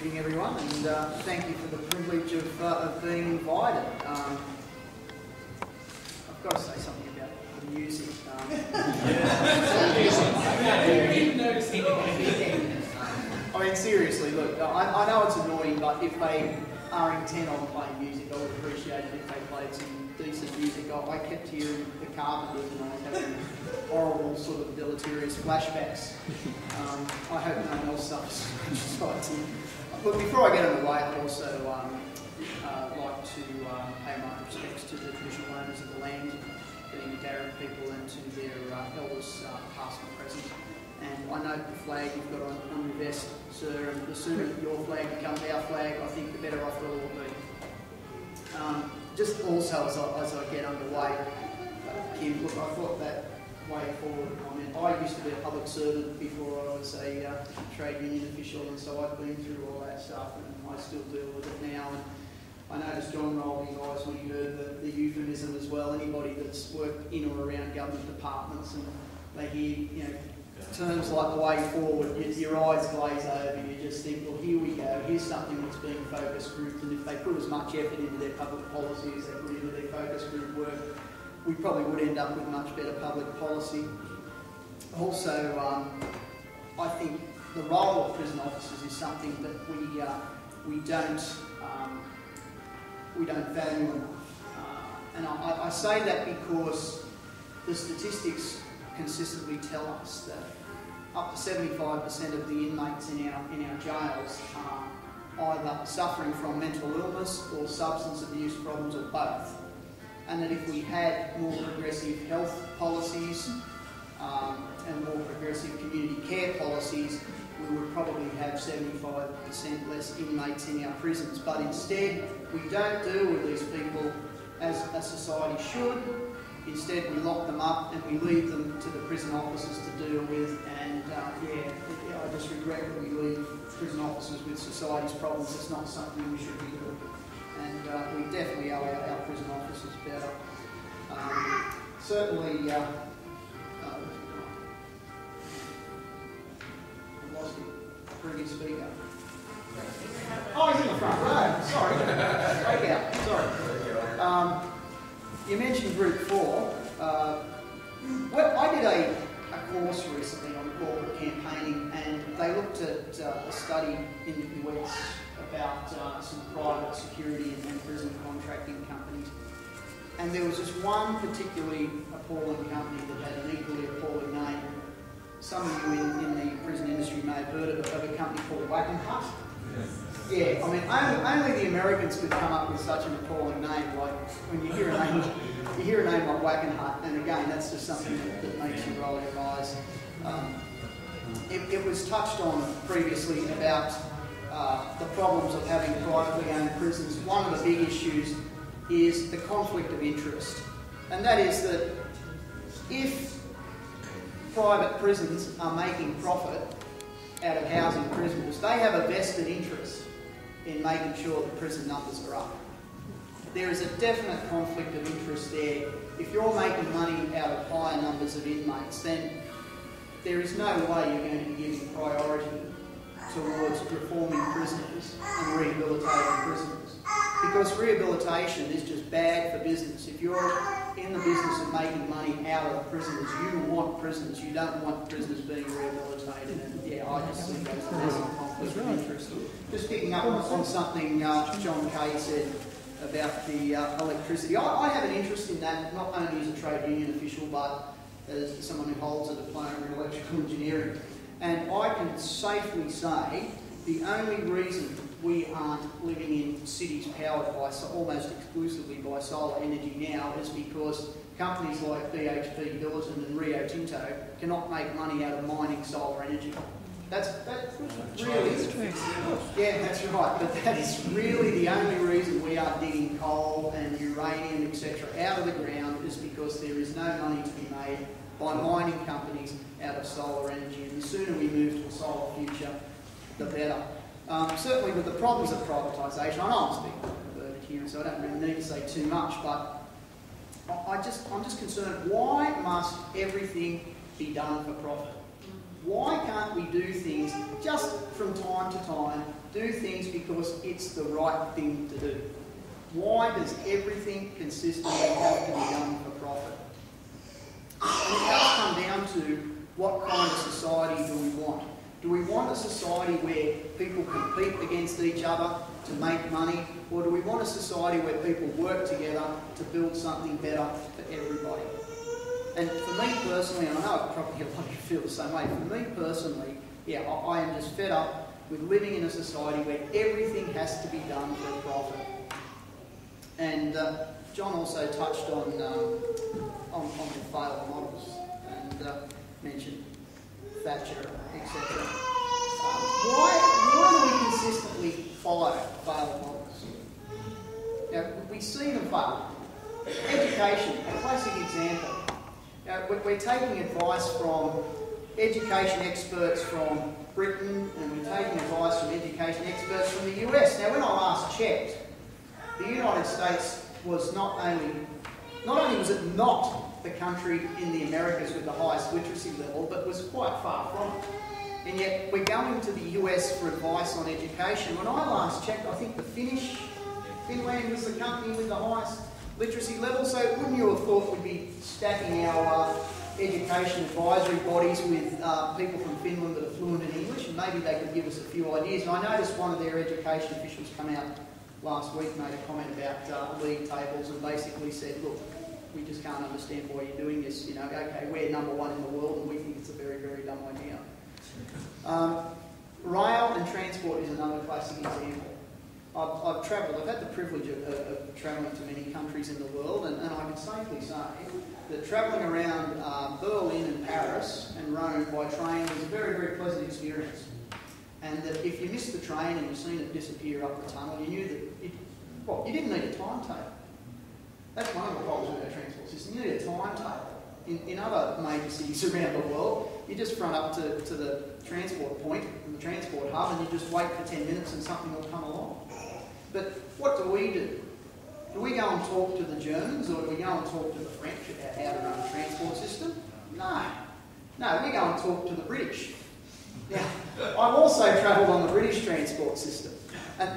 evening, everyone, and thank you for the privilege of being invited. I've got to say something about the music. I mean, seriously, look, I know it's annoying, but if they are intent on playing music, I would appreciate it if they played some decent music. I kept hearing the Carpenters and I was having horrible sort of deleterious flashbacks. I hope no one else suffers as much as I did. But before I get on the way, I'd also like to pay my respects to the traditional owners of the land, being the Darren people, and to their elders past and present. And I note the flag you've got on your vest, sir, and the sooner your flag becomes our flag, I think the better off we'll all be. Just also as I get underway, Kim, look, I thought that way forward, I mean, I used to be a public servant before I was a trade union official, and so I've been through all that stuff, and I still deal with it now. And I noticed John rolled his eyes when he heard the euphemism as well. Anybody that's worked in or around government departments and they hear, terms like the way forward, your eyes glaze over and you just think, well, here we go, here's something that's being focus grouped, and if they put as much effort into their public policy as they put into their focus group work, we probably would end up with much better public policy. Also, I think the role of prison officers is something that we don't value enough. And I say that because the statistics consistently tell us that up to 75% of the inmates in our jails are either suffering from mental illness or substance abuse problems, or both. And that if we had more progressive health policies and more progressive community care policies, we would probably have 75% less inmates in our prisons. But instead, we don't deal with these people as a society should. Instead, we lock them up and we leave them to the prison officers to deal with. And I just regret that we leave prison officers with society's problems. It's not something we should be doing. And we definitely owe our prison officers better. Certainly, I lost the previous speaker. Oh, he's in the front row. Sorry. Break out. Sorry. You mentioned Group 4. Well, I did a course recently on corporate campaigning, and they looked at a study in the US about some private security and prison contracting companies. And there was just one particularly appalling company that had an equally appalling name. Some of you in the prison industry may have heard of a company called Wackenhut. Yeah, I mean, only the Americans could come up with such an appalling name. Like when you hear a name like Wackenhut, and again, that's just something that makes you roll your eyes. It was touched on previously about the problems of having privately owned prisons. One of the big issues is the conflict of interest, and that is that if private prisons are making profit out of housing prisoners, they have a vested interest in making sure that prison numbers are up. There is a definite conflict of interest there. If you're making money out of higher numbers of inmates, then there is no way you're going to be giving priority towards reforming prisoners and rehabilitating prisoners. Because rehabilitation is just bad for business. If you're in the business of making money out of prisoners, you want prisoners. You don't want prisoners being rehabilitated. And I just think that's a massive conflict of interest. Just picking up on something John Kay said about the electricity. I have an interest in that, not only as a trade union official, but as someone who holds a diploma in electrical engineering. And I can safely say the only reason we aren't living in cities powered by almost exclusively by solar energy now is because companies like BHP Billiton and Rio Tinto cannot make money out of mining solar energy. That's really, yeah, that's right. But that is really the only reason we are digging coal and uranium, etc., out of the ground, is because there is no money to be made by mining companies out of solar energy. And the sooner we move to a solar future, the better. Certainly with the problems of privatisation, I know I'm speaking about it here, so I don't really need to say too much, but I'm just concerned, why must everything be done for profit? Why can't we do things just from time to time, do things because it's the right thing to do? Why does everything consistently have to be done for profit? And it does come down to what kind of society do we want? Do we want a society where people compete against each other to make money, or do we want a society where people work together to build something better for everybody? And for me personally, and I know probably a lot of you feel the same way, for me personally, yeah, I am just fed up with living in a society where everything has to be done for a profit. And John also touched on the failed models and mentioned Thatcher, etc. Why do we consistently follow failed models? Now, we see them fail. Education, a classic example. Now, we're taking advice from education experts from Britain, and we're taking advice from education experts from the US. Now, when I last checked, the United States was not only was it not the country in the Americas with the highest literacy level, but was quite far from it. And yet we're going to the US for advice on education. When I last checked, I think Finland was the country with the highest literacy level, so wouldn't you have thought we'd be stacking our education advisory bodies with people from Finland that are fluent in English, and maybe they could give us a few ideas. And I noticed one of their education officials come out last week, made a comment about league tables and basically said, look, we just can't understand why you're doing this. You know, okay, we're number one in the world and we think it's a very, very dumb idea. Rail and transport is another classic example. I've travelled, I've had the privilege of travelling to many countries in the world, and I can safely say that travelling around Berlin and Paris and Rome by train was a very, very pleasant experience. And that if you missed the train and you've seen it disappear up the tunnel, you knew that you didn't need a timetable. That's one of the problems with our transport system. You need a timetable. In other major cities around the world, you just front up to the transport point, the transport hub, and you just wait for 10 minutes and something will come along. But what do we do? Do we go and talk to the Germans, or do we go and talk to the French about how to run a transport system? No, we go and talk to the British. Now, I've also travelled on the British transport system. And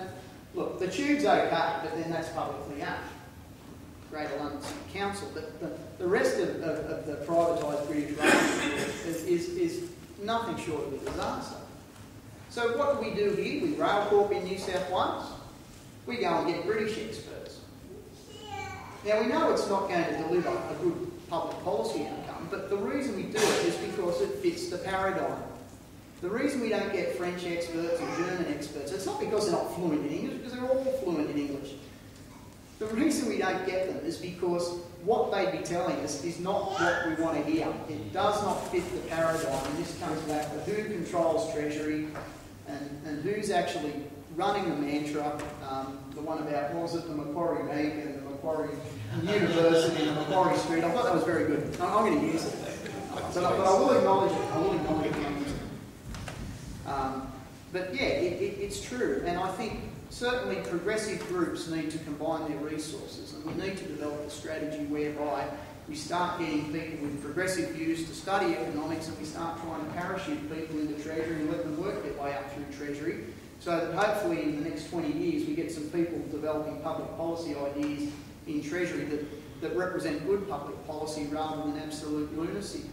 look, the tube's okay, but then that's publicly owned. Greater London City Council. But the rest of the privatised British rail is nothing short of a disaster. So what do we do here with Railcorp in New South Wales? We go and get British experts. Now, we know it's not going to deliver a good public policy outcome, but the reason we do it is because it fits the paradigm. The reason we don't get French experts or German experts, it's not because they're not fluent in English, because they're all fluent in English. The reason we don't get them is because what they'd be telling us is not what we want to hear. It does not fit the paradigm, and this comes back to who controls Treasury and who's actually running the mantra, the one about, what was it, the Macquarie Bank and the Macquarie University and the Macquarie Street. I thought that was very good. I'm going to use it. But I will acknowledge it. But yeah, it's true, and I think certainly progressive groups need to combine their resources, and we need to develop a strategy whereby we start getting people with progressive views to study economics, and we start trying to parachute people into Treasury and let them work their way up through Treasury, so that hopefully in the next 20 years we get some people developing public policy ideas in Treasury that represent good public policy rather than absolute lunacy.